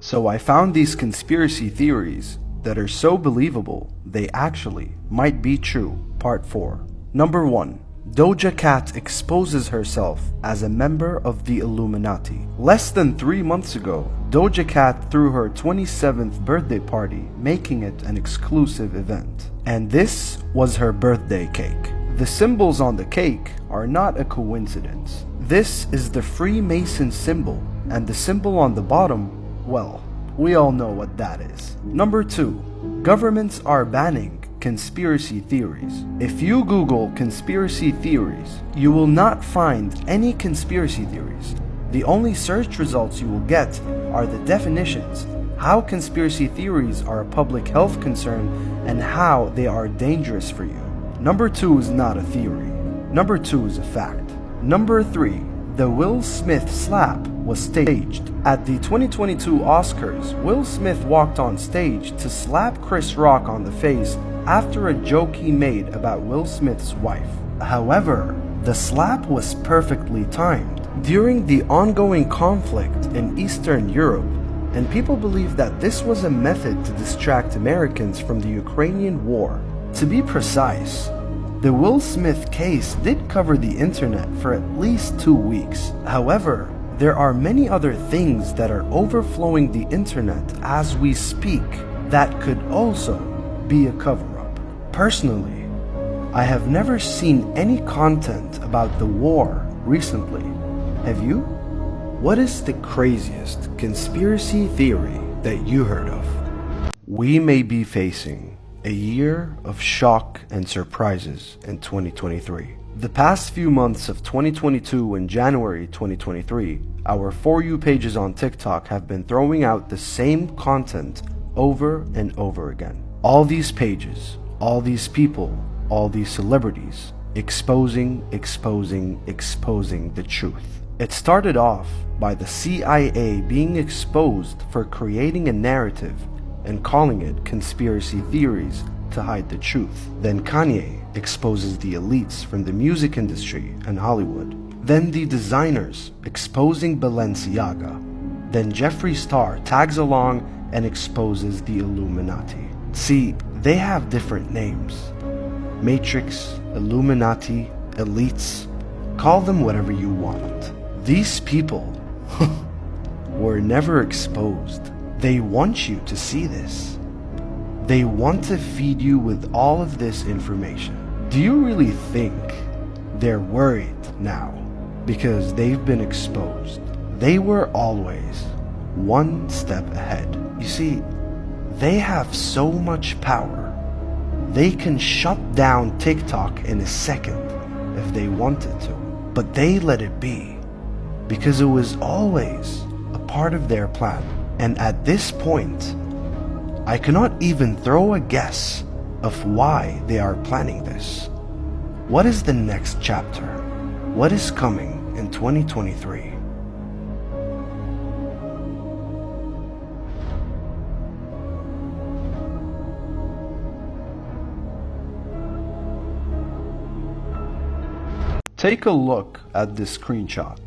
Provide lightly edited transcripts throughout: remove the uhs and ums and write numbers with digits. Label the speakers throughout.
Speaker 1: So I found these conspiracy theories that are so believable they actually might be true. Part 4. Number 1. Doja Cat exposes herself as a member of the Illuminati. Less than 3 months ago, Doja Cat threw her 27th birthday party, making it an exclusive event. And this was her birthday cake. The symbols on the cake are not a coincidence. This is the Freemason symbol, and the symbol on the bottom, well, we all know what that is. Number 2. Governments are banning conspiracy theories. If you Google conspiracy theories, you will not find any conspiracy theories. The only search results you will get are the definitions, how conspiracy theories are a public health concern, and how they are dangerous for you. Number 2 is not a theory. Number 2 is a fact. Number 3. The Will Smith slap was staged. At the 2022 Oscars, Will Smith walked on stage to slap Chris Rock on the face after a joke he made about Will Smith's wife. However, the slap was perfectly timed during the ongoing conflict in Eastern Europe, and people believe that this was a method to distract Americans from the Ukrainian war. To be precise, the Will Smith case did cover the internet for at least 2 weeks. However, there are many other things that are overflowing the internet as we speak that could also be a cover-up. Personally, I have never seen any content about the war recently. Have you? What is the craziest conspiracy theory that you heard of? We may be facing a year of shock and surprises in 2023. The past few months of 2022 and January 2023, our For You pages on TikTok have been throwing out the same content over and over again. All these pages, all these people, all these celebrities, exposing the truth. It started off by the CIA being exposed for creating a narrative and calling it conspiracy theories to hide the truth. Then Kanye exposes the elites from the music industry and Hollywood. Then the designers exposing Balenciaga. Then Jeffree Star tags along and exposes the Illuminati. See, they have different names. Matrix, Illuminati, elites, call them whatever you want. These people were never exposed. They want you to see this. They want to feed you with all of this information. Do you really think they're worried now because they've been exposed? They were always one step ahead. You see, they have so much power. They can shut down TikTok in a second if they wanted to. But they let it be because it was always a part of their plan. And at this point, I cannot even throw a guess of why they are planning this. What is the next chapter? What is coming in 2023? Take a look at this screenshot.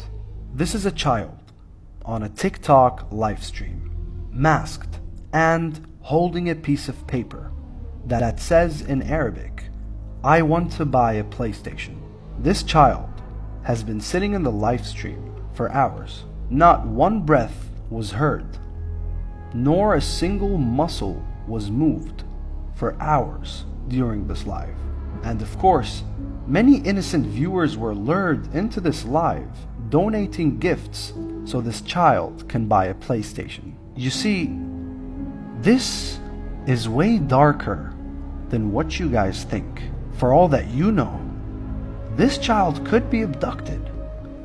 Speaker 1: This is a child on a TikTok live stream, masked and holding a piece of paper that says in Arabic, "I want to buy a PlayStation." This child has been sitting in the live stream for hours. Not one breath was heard, nor a single muscle was moved for hours during this live. And of course, many innocent viewers were lured into this live, donating gifts so this child can buy a PlayStation. You see, this is way darker than what you guys think. For all that you know, this child could be abducted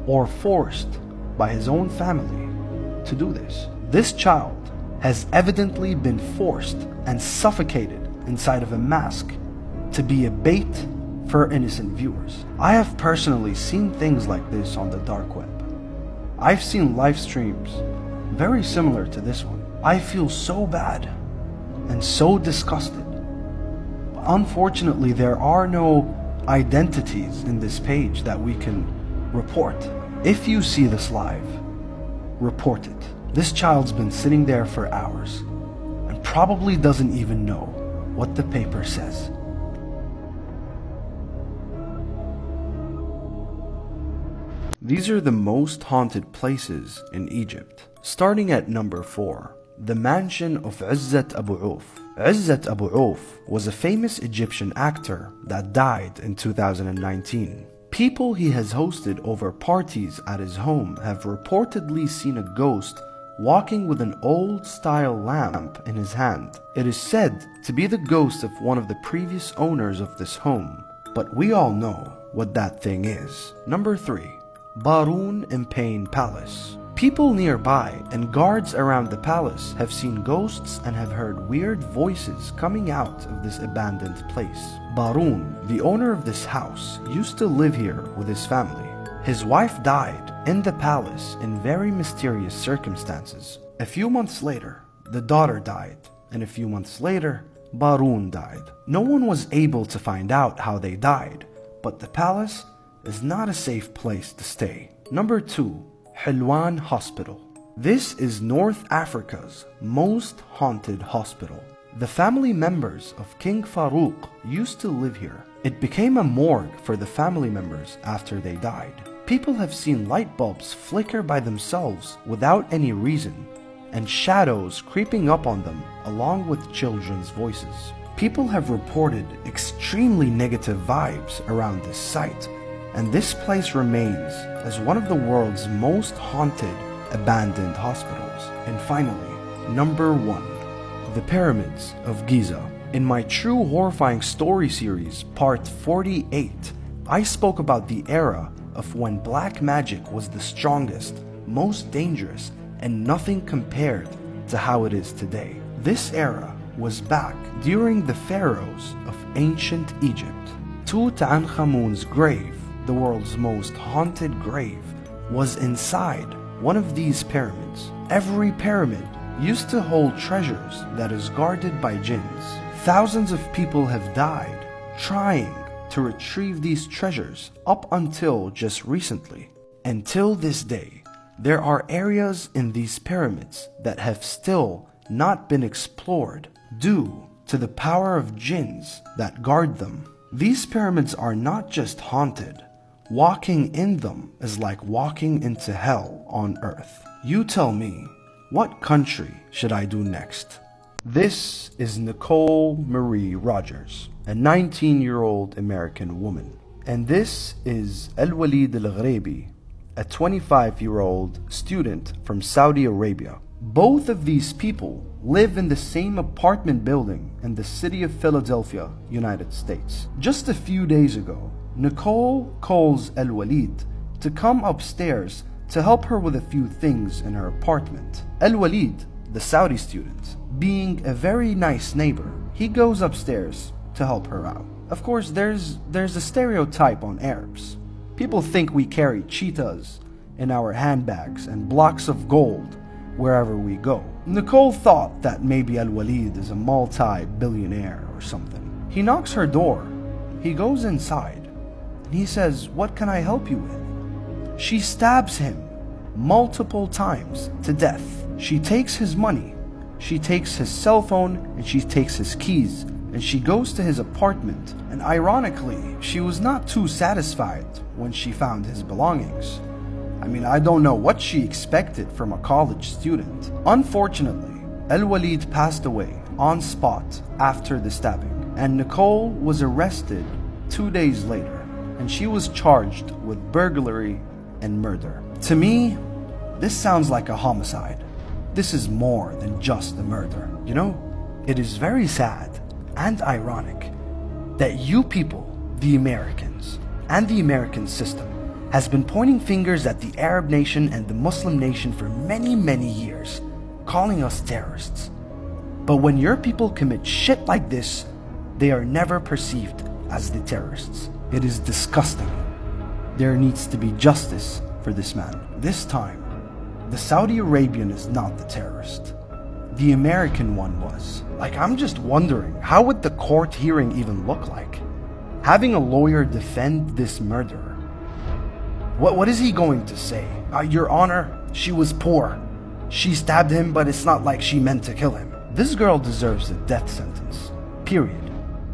Speaker 1: or forced by his own family to do this. This child has evidently been forced and suffocated inside of a mask to be a bait for innocent viewers. I have personally seen things like this on the dark web. I've seen live streams very similar to this one. I feel so bad and so disgusted. Unfortunately, there are no identities in this page that we can report. If you see this live, report it. This child's been sitting there for hours and probably doesn't even know what the paper says. These are the most haunted places in Egypt. Starting at number 4, the mansion of Izzat Abu Auf. Izzat Abu Auf was a famous Egyptian actor that died in 2019. People he has hosted over parties at his home have reportedly seen a ghost walking with an old-style lamp in his hand. It is said to be the ghost of one of the previous owners of this home, but we all know what that thing is. Number 3, Barun Impain Palace. People nearby and guards around the palace have seen ghosts and have heard weird voices coming out of this abandoned place. Barun, the owner of this house, used to live here with his family. His wife died in the palace in very mysterious circumstances. A few months later, the daughter died, and a few months later, Barun died. No one was able to find out how they died, but the palace is not a safe place to stay. Number 2, Hilwan Hospital. This is North Africa's most haunted hospital. The family members of King Farouk used to live here. It became a morgue for the family members after they died. People have seen light bulbs flicker by themselves without any reason, and shadows creeping up on them along with children's voices. People have reported extremely negative vibes around this site, and this place remains as one of the world's most haunted abandoned hospitals. And finally, number 1, the Pyramids of Giza. In my True Horrifying Story series, part 48, I spoke about the era of when black magic was the strongest, most dangerous, and nothing compared to how it is today. This era was back during the pharaohs of ancient Egypt. Tutankhamun's grave, the world's most haunted grave, was inside one of these pyramids. Every pyramid used to hold treasures that is guarded by jinns. Thousands of people have died trying to retrieve these treasures up until just recently. Until this day, there are areas in these pyramids that have still not been explored due to the power of jinns that guard them. These pyramids are not just haunted. Walking in them is like walking into hell on earth. You tell me, what country should I do next? This is Nicole Marie Rogers, a 19-year-old American woman. And this is Al-Walid Al-Ghreibi, a 25-year-old student from Saudi Arabia. Both of these people live in the same apartment building in the city of Philadelphia, United States. Just a few days ago, Nicole calls Al-Walid to come upstairs to help her with a few things in her apartment. Al-Walid, the Saudi student, being a very nice neighbor, he goes upstairs to help her out. Of course, there's a stereotype on Arabs. People think we carry cheetahs in our handbags and blocks of gold wherever we go. Nicole thought that maybe Al-Walid is a multi-billionaire or something. He knocks her door. He goes inside. He says, "What can I help you with?" She stabs him multiple times to death. She takes his money, she takes his cell phone, and she takes his keys, and she goes to his apartment. And ironically, she was not too satisfied when she found his belongings. I mean, I don't know what she expected from a college student. Unfortunately, Al-Walid passed away on spot after the stabbing, and Nicole was arrested 2 days later, and she was charged with burglary and murder. To me, this sounds like a homicide. This is more than just a murder. You know, it is very sad and ironic that you people, the Americans, and the American system has been pointing fingers at the Arab nation and the Muslim nation for many, many years, calling us terrorists. But when your people commit shit like this, they are never perceived as the terrorists. It is disgusting. There needs to be justice for this man. This time, the Saudi Arabian is not the terrorist. The American one was. Like, I'm just wondering, how would the court hearing even look like? Having a lawyer defend this murderer. What is he going to say? Your Honor, she was poor. She stabbed him, but it's not like she meant to kill him. This girl deserves a death sentence. Period.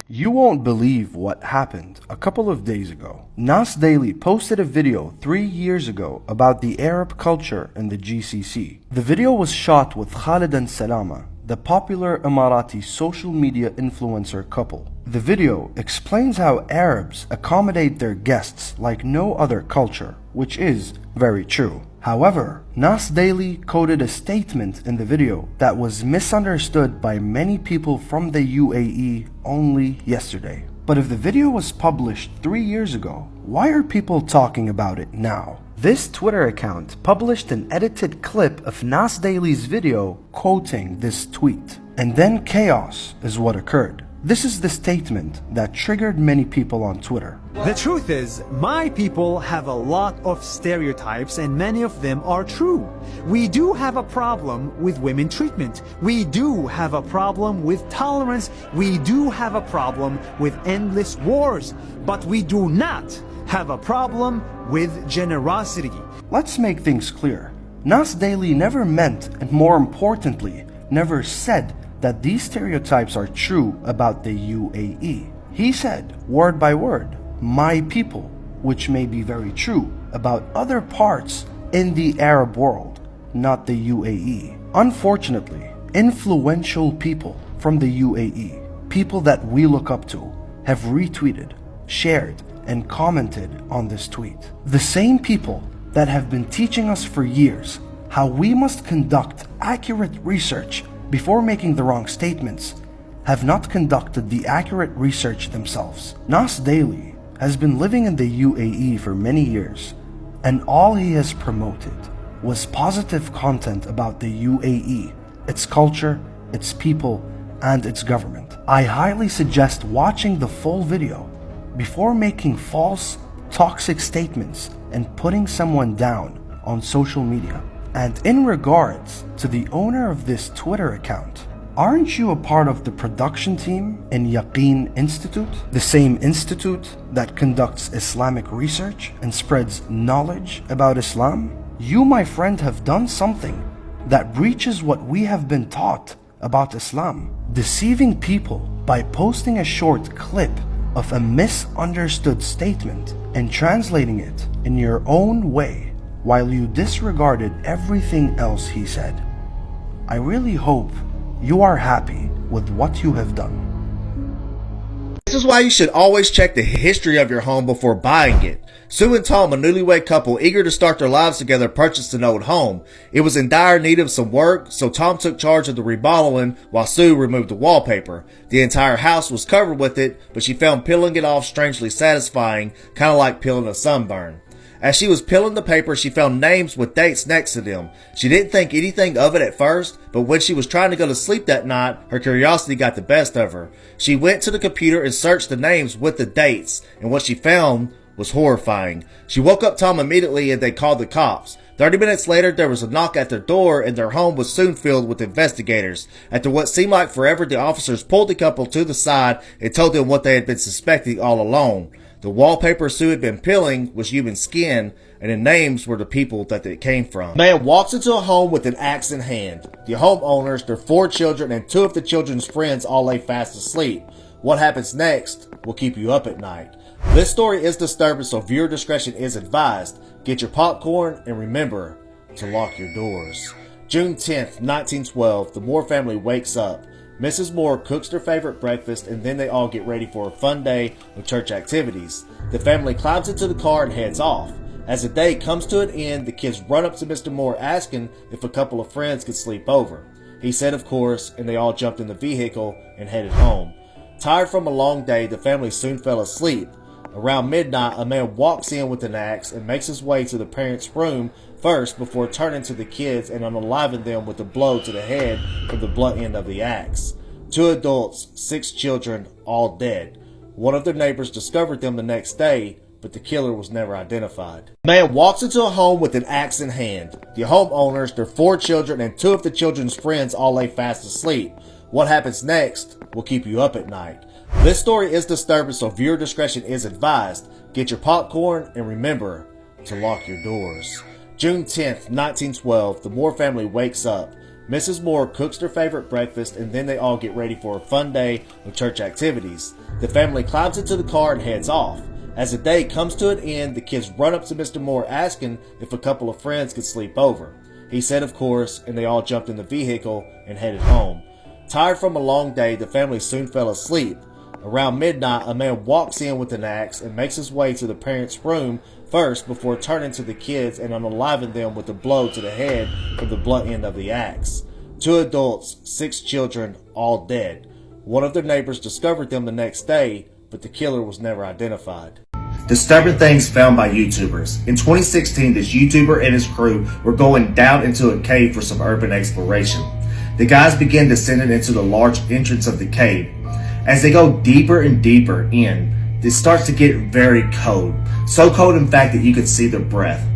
Speaker 1: You won't believe what happened a couple of days ago. Nas Daily posted a video 3 years ago about the Arab culture in the GCC. The video was shot with Khalid and Salama, the popular Emirati social media influencer couple. The video explains how Arabs accommodate their guests like no other culture, which is very true. However, Nas Daily quoted a statement in the video that was misunderstood by many people from the UAE only yesterday. But if the video was published 3 years ago, why are people talking about it now? This Twitter account published an edited clip of Nas Daily's video quoting this tweet. And then chaos is what occurred. This is the statement that triggered many people on Twitter.
Speaker 2: The truth is, my people have a lot of stereotypes and many of them are true. We do have a problem with women treatment. We do have a problem with tolerance. We do have a problem with endless wars. But we do not have a problem with generosity.
Speaker 1: Let's make things clear. Nas Daily never meant, and more importantly, never said that these stereotypes are true about the UAE. He said, word by word, my people, which may be very true about other parts in the Arab world, not the UAE. Unfortunately, influential people from the UAE, people that we look up to, have retweeted, shared, and commented on this tweet. The same people that have been teaching us for years how we must conduct accurate research before making the wrong statements have not conducted the accurate research themselves. Nas Daily has been living in the UAE for many years, and all he has promoted was positive content about the UAE, its culture, its people, and its government. I highly suggest watching the full video before making false, toxic statements and putting someone down on social media. And in regards to the owner of this Twitter account, aren't you a part of the production team in Yaqeen Institute? The same institute that conducts Islamic research and spreads knowledge about Islam? You, my friend, have done something that breaches what we have been taught about Islam. Deceiving people by posting a short clip of a misunderstood statement and translating it in your own way while you disregarded everything else he said. I really hope you are happy with what you have done.
Speaker 3: This is why you should always check the history of your home before buying it. Sue and Tom, a newlywed couple eager to start their lives together, purchased an old home. It was in dire need of some work, so Tom took charge of the remodeling while Sue removed the wallpaper. The entire house was covered with it, but she found peeling it off strangely satisfying, kind of like peeling a sunburn. As she was peeling the paper, she found names with dates next to them. She didn't think anything of it at first, but when she was trying to go to sleep that night, her curiosity got the best of her. She went to the computer and searched the names with the dates, and what she found was horrifying. She woke up Tom immediately and they called the cops. 30 minutes later, there was a knock at their door and their home was soon filled with investigators. After what seemed like forever, the officers pulled the couple to the side and told them what they had been suspecting all along. The wallpaper Sue had been peeling was human skin, and the names were the people that it came from. A man walks into a home with an axe in hand. The homeowners, their 4 children, and 2 of the children's friends all lay fast asleep. What happens next will keep you up at night. This story is disturbing, so viewer discretion is advised. Get your popcorn and remember to lock your doors. June 10th, 1912, the Moore family wakes up. Mrs. Moore cooks their favorite breakfast and then they all get ready for a fun day of church activities. The family climbs into the car and heads off. As the day comes to an end, the kids run up to Mr. Moore asking if a couple of friends could sleep over. He said of course, and they all jumped in the vehicle and headed home. Tired from a long day, the family soon fell asleep. Around midnight, a man walks in with an axe and makes his way to the parents' room first before turning to the kids and unaliving them with a blow to the head from the blunt end of the axe. 2 adults, 6 children, all dead. One of their neighbors discovered them the next day, but the killer was never identified. A man walks into a home with an axe in hand. The homeowners, their 4 children, and 2 of the children's friends all lay fast asleep. What happens next will keep you up at night. This story is disturbing, so viewer discretion is advised. Get your popcorn and remember to lock your doors. June 10th, 1912, the Moore family wakes up. Mrs. Moore cooks their favorite breakfast, and then they all get ready for a fun day of church activities. The family climbs into the car and heads off. As the day comes to an end, the kids run up to Mr. Moore asking if a couple of friends could sleep over. He said of course, and they all jumped in the vehicle and headed home. Tired from a long day, the family soon fell asleep. Around midnight, a man walks in with an axe and makes his way to the parents' room first before turning to the kids and unaliving them with a blow to the head from the blunt end of the axe. 2 adults, 6 children, all dead. One of their neighbors discovered them the next day, but the killer was never identified.
Speaker 4: Disturbing things found by YouTubers. In 2016, this YouTuber and his crew were going down into a cave for some urban exploration. The guys begin descending into the large entrance of the cave. As they go deeper and deeper in, it starts to get very cold. So cold in fact that you could see their breath.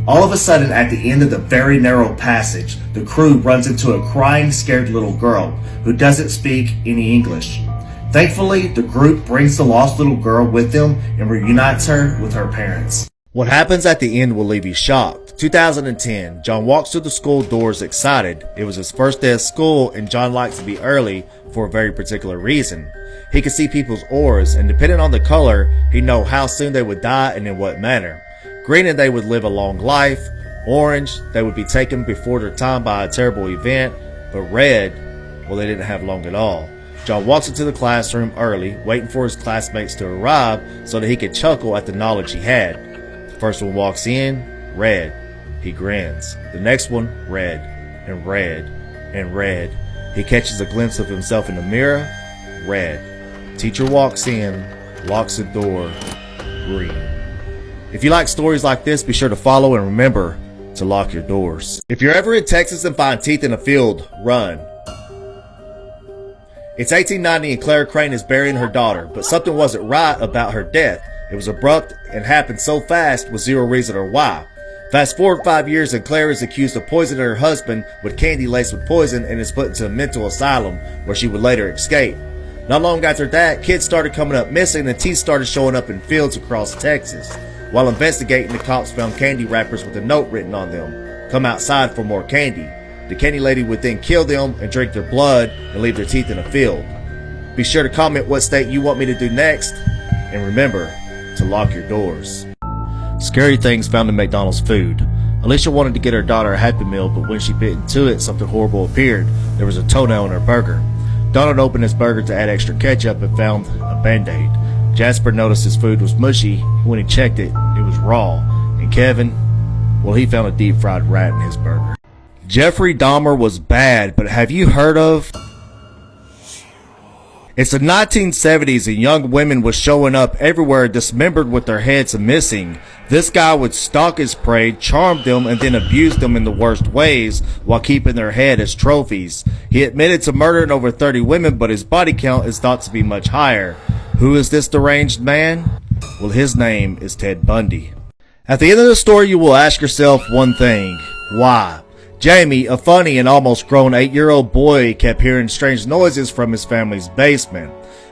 Speaker 4: All of a sudden, at the end of the very narrow passage, the crew runs into a crying, scared little girl who doesn't speak any English. Thankfully, the group brings the lost little girl with them and reunites her with her parents.
Speaker 3: What happens at the end will leave you shocked. 2010, John walks through the school doors excited. It was his first day of school, and John likes to be early for a very particular reason. He could see people's auras, and depending on the color, he'd know how soon they would die and in what manner. Green, and they would live a long life. Orange, they would be taken before their time by a terrible event. But red, well, they didn't have long at all. John walks into the classroom early, waiting for his classmates to arrive so that he could chuckle at the knowledge he had. The first one walks in, red. He grins. The next one, red, and red, and red. He catches a glimpse of himself in the mirror, red. Teacher walks in, locks the door, green. If you like stories like this, be sure to follow and remember to lock your doors. If you're ever in Texas and find teeth in a field, run. It's 1890 and Clara Crane is burying her daughter, but something wasn't right about her death. It was abrupt and happened so fast with zero reason or why. Fast forward 5 years and Clara is accused of poisoning her husband with candy laced with poison and is put into a mental asylum where she would later escape. Not long after that, kids started coming up missing and teeth started showing up in fields across Texas. While investigating, the cops found candy wrappers with a note written on them. Come outside for more candy. The candy lady would then kill them and drink their blood and leave their teeth in a field. Be sure to comment what state you want me to do next. And remember to lock your doors. Scary things found in McDonald's food. Alicia wanted to get her daughter a Happy Meal, but when she bit into it, something horrible appeared. There was a toenail in her burger. Donald opened his burger to add extra ketchup and found a Band-Aid. Jasper noticed his food was mushy. When he checked it, it was raw. And Kevin, well, he found a deep-fried rat in his burger. Jeffrey Dahmer was bad, but have you heard of... It's the 1970s and young women was showing up everywhere dismembered with their heads missing. This guy would stalk his prey, charm them, and then abuse them in the worst ways while keeping their head as trophies. He admitted to murdering over 30 women, but his body count is thought to be much higher. Who is this deranged man? Well, his name is Ted Bundy. At the end of the story, you will ask yourself one thing. Why? Jamie, a funny and almost grown 8-year-old boy, kept hearing strange noises from his family's basement.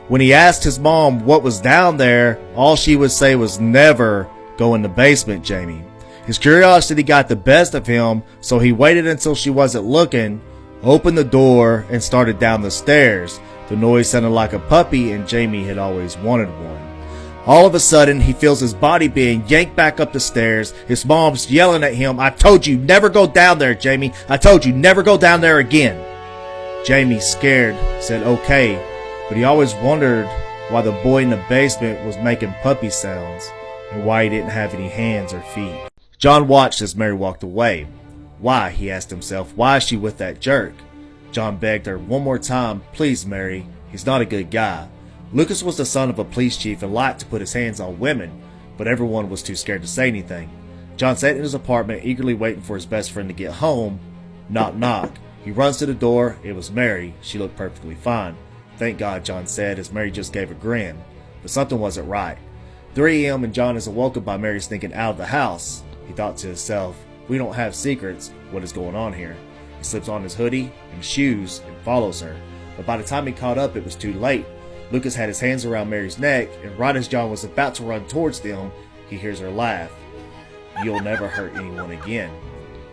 Speaker 3: When he asked his mom what was down there, all she would say was, "Never go in the basement, Jamie." His curiosity got the best of him, so he waited until she wasn't looking, opened the door, and started down the stairs. The noise sounded like a puppy, and Jamie had always wanted one. All of a sudden, he feels his body being yanked back up the stairs. His mom's yelling at him, "I told you never go down there, Jamie. I told you never go down there again." Jamie, scared, said okay, but he always wondered why the boy in the basement was making puppy sounds and why he didn't have any hands or feet. John watched as Mary walked away. Why, he asked himself, why is she with that jerk? John begged her one more time, "Please, Mary, he's not a good guy." Lucas was the son of a police chief and liked to put his hands on women, but everyone was too scared to say anything. John sat in his apartment, eagerly waiting for his best friend to get home. Knock, knock. He runs to the door. It was Mary. She looked perfectly fine. "Thank God," John said, as Mary just gave a grin. But something wasn't right. 3 a.m. and John is awoken by Mary sneaking out of the house. He thought to himself, "We don't have secrets. What is going on here?" He slips on his hoodie and shoes and follows her. But by the time he caught up, it was too late. Lucas had his hands around Mary's neck, and right as John was about to run towards them, he hears her laugh. "You'll never hurt anyone again."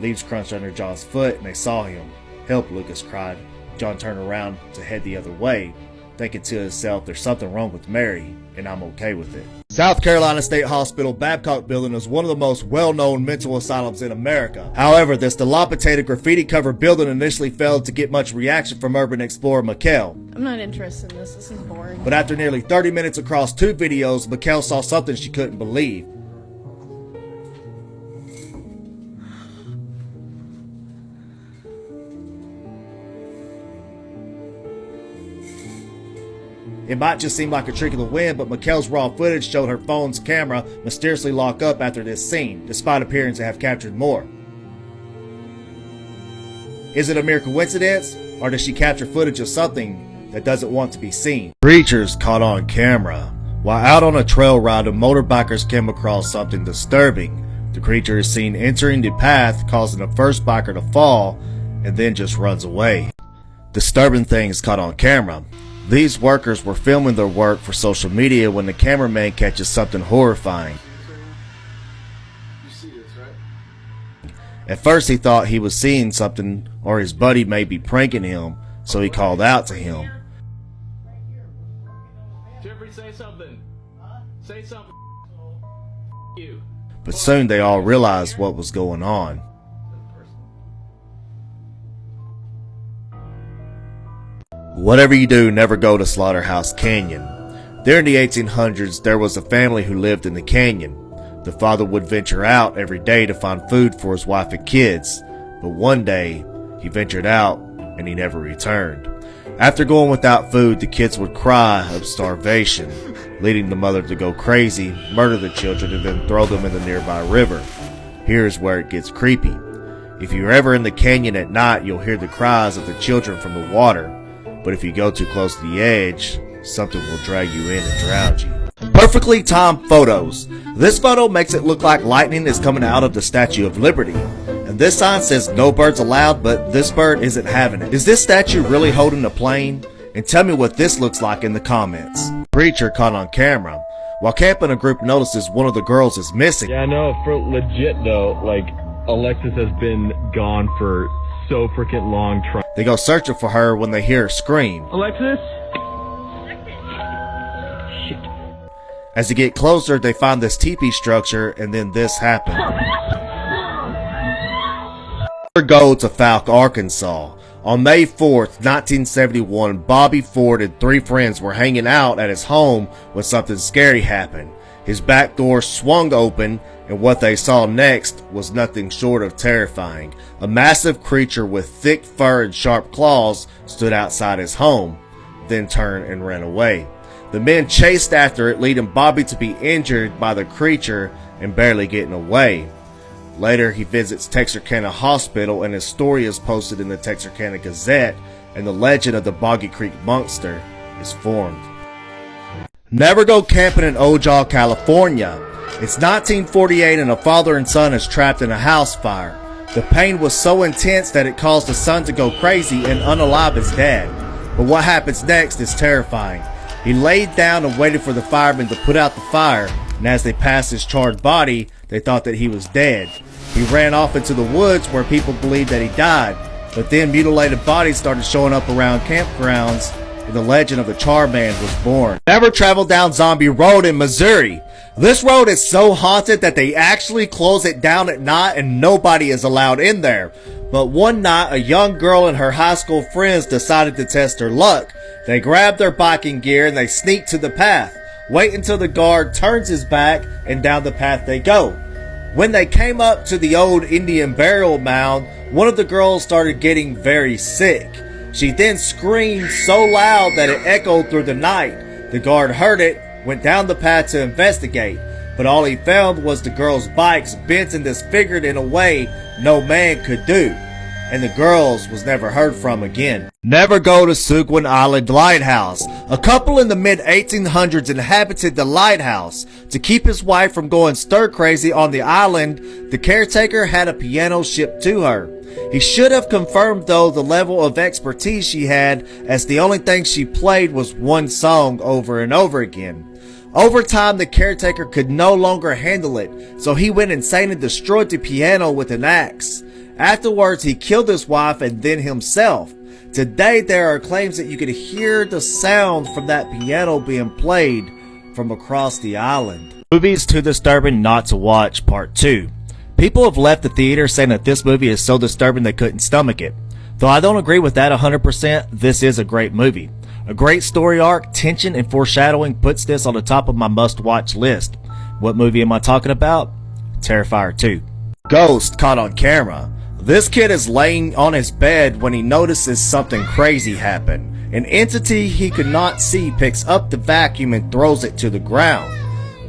Speaker 3: Leaves crunched under John's foot and they saw him. "Help," Lucas cried. John turned around to head the other way, thinking to himself, there's something wrong with Mary, and I'm okay with it. South Carolina State Hospital Babcock Building is one of the most well-known mental asylums in America. However, this dilapidated graffiti-covered building initially failed to get much reaction from urban explorer Mikkel.
Speaker 5: I'm not interested in this. This is boring.
Speaker 3: But after nearly 30 minutes across 2 videos, Mikkel saw something she couldn't believe. It might just seem like a trick of the wind, but Mikkel's raw footage showed her phone's camera mysteriously lock up after this scene, despite appearing to have captured more. Is it a mere coincidence, or does she capture footage of something that doesn't want to be seen? Creatures caught on camera. While out on a trail ride, the motorbikers came across something disturbing. The creature is seen entering the path, causing the first biker to fall, and then just runs away. Disturbing things caught on camera. These workers were filming their work for social media when the cameraman catches something horrifying. At first he thought he was seeing something or his buddy may be pranking him, so he called out to him.
Speaker 6: Jeffrey, say something. Say something. You.
Speaker 3: But soon they all realized what was going on. Whatever you do, never go to Slaughterhouse Canyon. There in the 1800s, there was a family who lived in the canyon. The father would venture out every day to find food for his wife and kids, but one day, he ventured out and he never returned. After going without food, the kids would cry of starvation, leading the mother to go crazy, murder the children, and then throw them in the nearby river. Here's where it gets creepy. If you're ever in the canyon at night, you'll hear the cries of the children from the water. But if you go too close to the edge, something will drag you in and drown you. Perfectly timed photos. This photo makes it look like lightning is coming out of the Statue of Liberty. And this sign says no birds allowed, but this bird isn't having it. Is this statue really holding a plane? And tell me what this looks like in the comments. Preacher caught on camera. While camping, a group notices one of the girls is missing.
Speaker 7: Yeah, no, for legit though, like, Alexis has been gone for so freaking long.
Speaker 3: They go searching for her when they hear her scream.
Speaker 7: Alexis?
Speaker 3: As they get closer, they find this teepee structure, and then this happens. Go to Falk, Arkansas. On May 4th, 1971, Bobby Ford and 3 friends were hanging out at his home when something scary happened. His back door swung open, and what they saw next was nothing short of terrifying. A massive creature with thick fur and sharp claws stood outside his home, then turned and ran away. The men chased after it, leading Bobby to be injured by the creature and barely getting away. Later, he visits Texarkana Hospital, and his story is posted in the Texarkana Gazette, and the legend of the Boggy Creek Monster is formed. Never go camping in Ojai, California. It's 1948 and a father and son is trapped in a house fire. The pain was so intense that it caused the son to go crazy and unalive his dad. But what happens next is terrifying. He laid down and waited for the firemen to put out the fire, and as they passed his charred body, they thought that he was dead. He ran off into the woods where people believed that he died, but then mutilated bodies started showing up around campgrounds, and the legend of the Charred Man was born. Never travel down Zombie Road in Missouri. This road is so haunted that they actually close it down at night and nobody is allowed in there. But one night, a young girl and her high school friends decided to test her luck. They grabbed their biking gear and they sneak to the path. Wait until the guard turns his back and down the path they go. When they came up to the old Indian burial mound, one of the girls started getting very sick. She then screamed so loud that it echoed through the night. The guard heard it, went down the path to investigate, but all he found was the girl's bikes bent and disfigured in a way no man could do, and the girls was never heard from again. Never go to Seguin Island Lighthouse. A couple in the mid-1800s inhabited the lighthouse. To keep his wife from going stir-crazy on the island, the caretaker had a piano shipped to her. He should have confirmed, though, the level of expertise she had, as the only thing she played was one song over and over again. Over time, the caretaker could no longer handle it, so he went insane and destroyed the piano with an axe. Afterwards, he killed his wife and then himself. Today, there are claims that you could hear the sound from that piano being played from across the island. Movies Too Disturbing Not to Watch Part 2. People have left the theater saying that this movie is so disturbing they couldn't stomach it. Though I don't agree with that 100%, this is a great movie. A great story arc, tension, and foreshadowing puts this on the top of my must-watch list. What movie am I talking about? Terrifier 2. Ghost caught on camera. This kid is laying on his bed when he notices something crazy happen. An entity he could not see picks up the vacuum and throws it to the ground.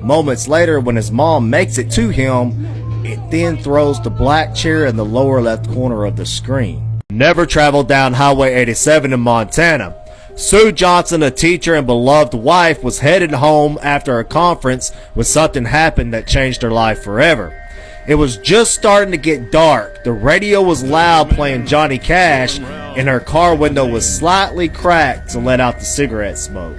Speaker 3: Moments later, when his mom makes it to him, it then throws the black chair in the lower left corner of the screen. Never traveled down Highway 87 in Montana. Sue Johnson, a teacher and beloved wife, was headed home after a conference when something happened that changed her life forever. It was just starting to get dark. The radio was loud playing Johnny Cash, and her car window was slightly cracked to let out the cigarette smoke.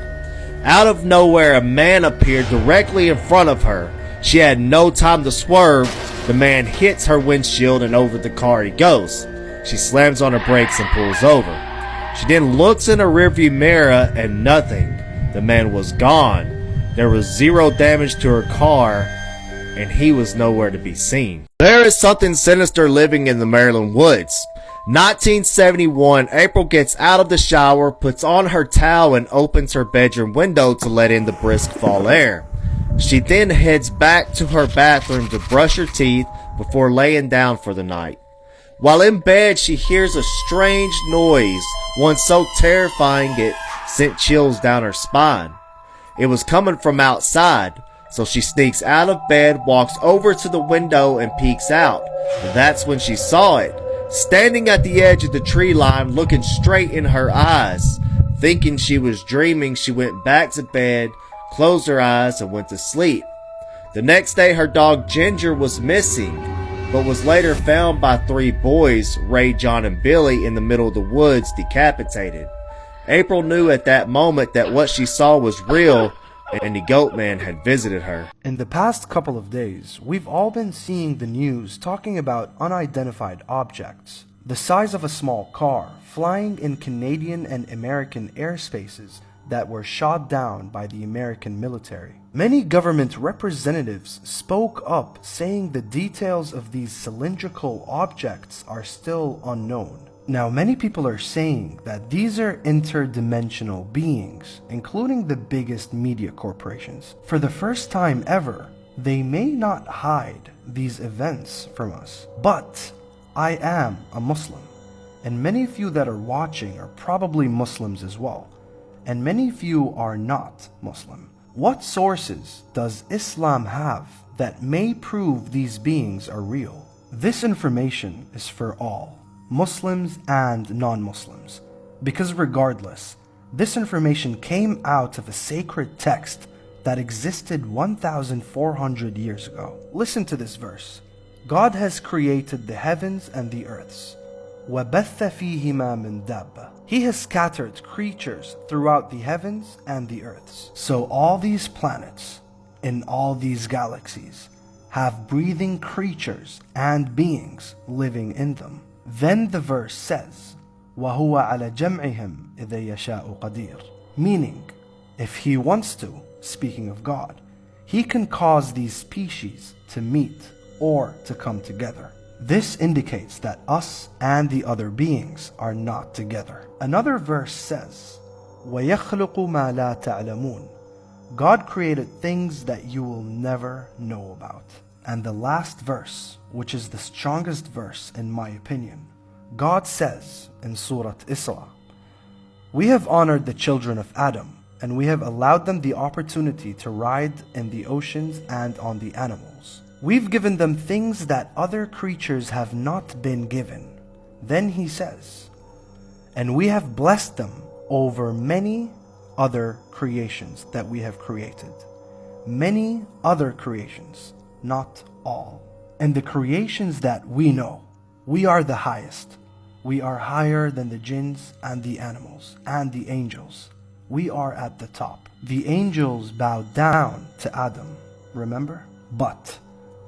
Speaker 3: Out of nowhere, a man appeared directly in front of her. She had no time to swerve. The man hits her windshield and over the car he goes. She slams on her brakes and pulls over. She then looks in her rearview mirror and nothing. The man was gone. There was zero damage to her car, and he was nowhere to be seen. There is something sinister living in the Maryland woods. 1971, April gets out of the shower, puts on her towel, and opens her bedroom window to let in the brisk fall air. She then heads back to her bathroom to brush her teeth before laying down for the night. While in bed, she hears a strange noise, one so terrifying it sent chills down her spine. It was coming from outside, so she sneaks out of bed, walks over to the window, and peeks out. And that's when she saw it, standing at the edge of the tree line, looking straight in her eyes. Thinking she was dreaming, she went back to bed, closed her eyes, and went to sleep. The next day, her dog Ginger was missing, but was later found by 3 boys, Ray, John, and Billy, in the middle of the woods, decapitated. April knew at that moment that what she saw was real, and the goat man had visited her.
Speaker 1: In the past couple of days, we've all been seeing the news talking about unidentified objects, the size of a small car, flying in Canadian and American airspaces that were shot down by the American military. Many government representatives spoke up saying the details of these cylindrical objects are still unknown. Now, many people are saying that these are interdimensional beings, including the biggest media corporations. For the first time ever, they may not hide these events from us. But I am a Muslim, and many of you that are watching are probably Muslims as well, and many of you are not Muslim. What sources does Islam have that may prove these beings are real? This information is for all, Muslims and non-Muslims, because regardless, this information came out of a sacred text that existed 1,400 years ago. Listen to this verse. God has created the heavens and the earths. وَبَثَّ فِيهِمَا مِن دَابَّةٍ. He has scattered creatures throughout the heavens and the earths. So all these planets in all these galaxies have breathing creatures and beings living in them. Then the verse says, وَهُوَ عَلَى جَمْعِهِمْ إِذَا يَشَاءُ قَدِيرٌ. Meaning, if he wants to, speaking of God, he can cause these species to meet or to come together. This indicates that us and the other beings are not together. Another verse says, وَيَخْلُقُ مَا لَا تَعْلَمُونَ. God created things that you will never know about. And the last verse, which is the strongest verse in my opinion, God says in Surah Isra, we have honored the children of Adam, and we have allowed them the opportunity to ride in the oceans and on the animals. We've given them things that other creatures have not been given. Then he says, and we have blessed them over many other creations that we have created. Many other creations, not all. And the creations that we know, we are the highest. We are higher than the jinns and the animals and the angels. we are at the top. The angels bowed down to Adam, remember? But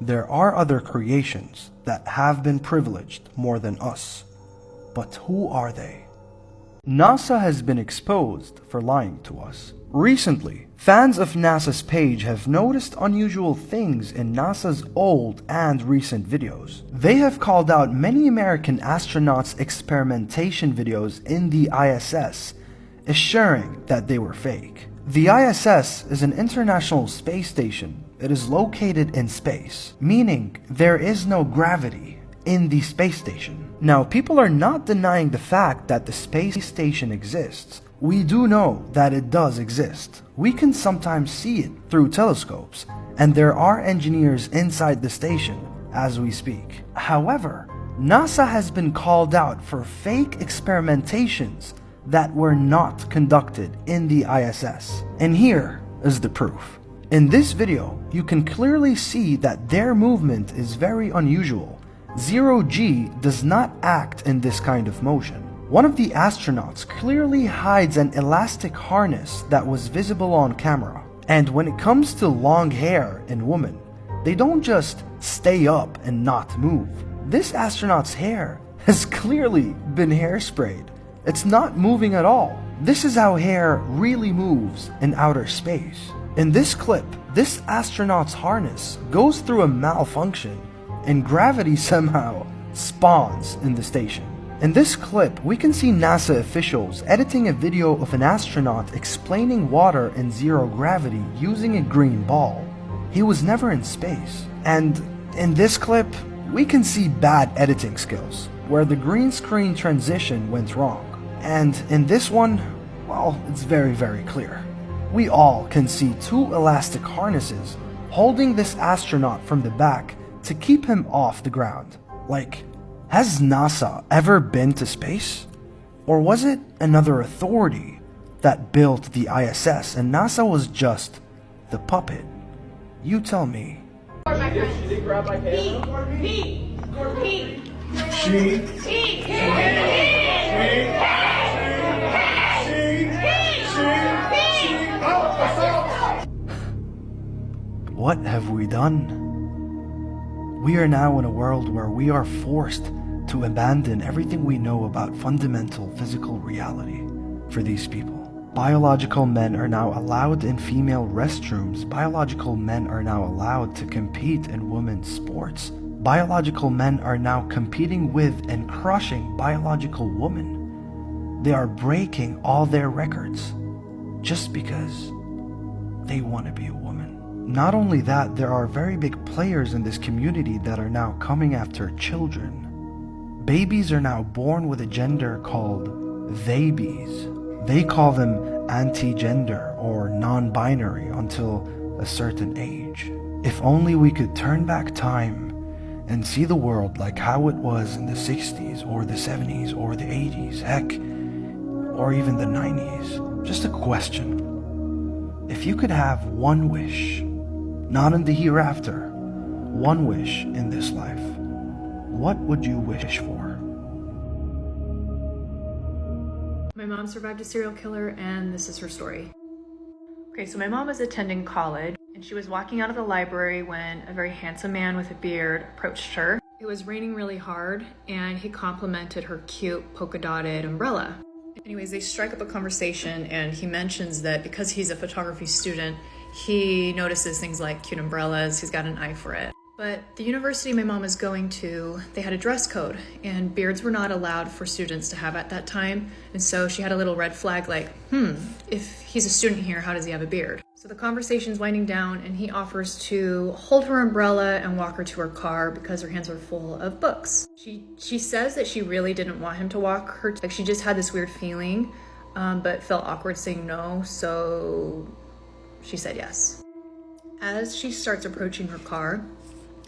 Speaker 1: there are other creations that have been privileged more than us. But who are they? NASA has been exposed for lying to us. Recently, fans of NASA's page have noticed unusual things in NASA's old and recent videos. They have called out many American astronauts' experimentation videos in the ISS, assuring that they were fake. The ISS is an international space station. It is located in space, meaning there is no gravity in the space station. Now, people are not denying the fact that the space station exists. We do know that it does exist. We can sometimes see it through telescopes, and there are engineers inside the station as we speak. However, NASA has been called out for fake experimentations that were not conducted in the ISS. And here is the proof. In this video, you can clearly see that their movement is very unusual. Zero-G does not act in this kind of motion. One of the astronauts clearly hides an elastic harness that was visible on camera. And when it comes to long hair in women, they don't just stay up and not move. This astronaut's hair has clearly been hairsprayed. It's not moving at all. This is how hair really moves in outer space. In this clip, this astronaut's harness goes through a malfunction and gravity somehow spawns in the station. In this clip, we can see NASA officials editing a video of an astronaut explaining water in zero gravity using a green ball. He was never in space. And in this clip, we can see bad editing skills, where the green screen transition went wrong. And in this one, well, it's very, very clear. We all can see two elastic harnesses holding this astronaut from the back to keep him off the ground. Like, has NASA ever been to space? Or was it another authority that built the ISS and NASA was just the puppet? You tell me.
Speaker 6: She did grab my camera.
Speaker 1: What have we done? We are now in a world where we are forced to abandon everything we know about fundamental physical reality for these people. Biological men are now allowed in female restrooms. Biological men are now allowed to compete in women's sports. Biological men are now competing with and crushing biological women. They are breaking all their records just because they want to be a woman. Not only that, there are very big players in this community that are now coming after children. Babies are now born with a gender called theybies. They call them anti-gender or non-binary until a certain age. If only we could turn back time and see the world like how it was in the 60s or the 70s or the 80s, heck, or even the 90s. Just a question. If you could have one wish, not in the hereafter, one wish in this life, what would you wish for?
Speaker 8: My mom survived a serial killer, and this is her story. Okay, so my mom was attending college, and she was walking out of the library when a very handsome man with a beard approached her. It was raining really hard, and he complimented her cute polka-dotted umbrella. Anyways, they strike up a conversation, and he mentions that because he's a photography student, he notices things like cute umbrellas, he's got an eye for it. But the university my mom is going to, they had a dress code, and beards were not allowed for students to have at that time. And so she had a little red flag like, if he's a student here, how does he have a beard? So the conversation's winding down, and he offers to hold her umbrella and walk her to her car because her hands were full of books. She says that she really didn't want him to walk her, like she just had this weird feeling, but felt awkward saying no, so she said yes. As she starts approaching her car,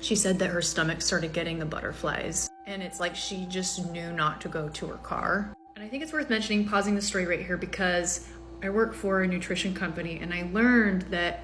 Speaker 8: she said that her stomach started getting the butterflies, and it's like she just knew not to go to her car. And I think it's worth mentioning, pausing the story right here, because I work for a nutrition company, and I learned that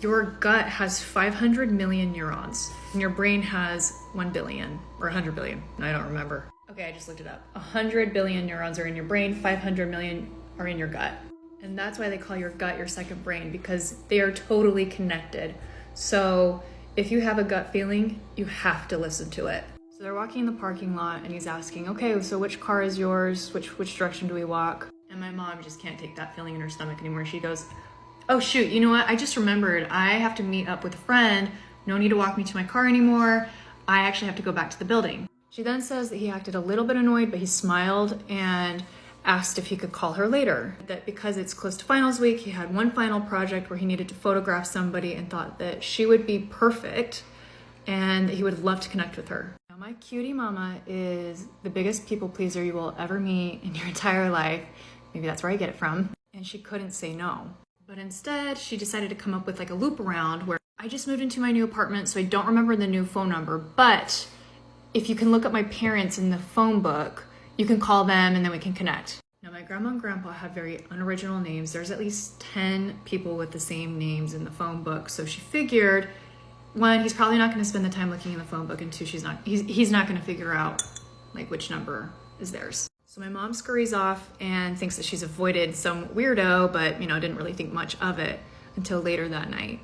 Speaker 8: your gut has 500 million neurons, and your brain has 1 billion, or 100 billion, I don't remember. Okay, I just looked it up. 100 billion neurons are in your brain, 500 million are in your gut. And that's why they call your gut your second brain, because they are totally connected. So if you have a gut feeling, you have to listen to it. So they're walking in the parking lot and he's asking, okay, so which car is yours? Which direction do we walk? And my mom just can't take that feeling in her stomach anymore. She goes, oh shoot, you know what? I just remembered I have to meet up with a friend. No need to walk me to my car anymore. I actually have to go back to the building. She then says that he acted a little bit annoyed, but he smiled and asked if he could call her later. That because it's close to finals week, he had one final project where he needed to photograph somebody and thought that she would be perfect and that he would love to connect with her. Now, my cutie mama is the biggest people pleaser you will ever meet in your entire life. Maybe that's where I get it from. And she couldn't say no. But instead, she decided to come up with like a loop around where I just moved into my new apartment, so I don't remember the new phone number, but if you can look up my parents in the phone book, you can call them and then we can connect. Now, my grandma and grandpa have very unoriginal names. There's at least 10 people with the same names in the phone book. So she figured, one, he's probably not going to spend the time looking in the phone book, and two, he's not going to figure out like which number is theirs. So my mom scurries off and thinks that she's avoided some weirdo, but didn't really think much of it until later that night.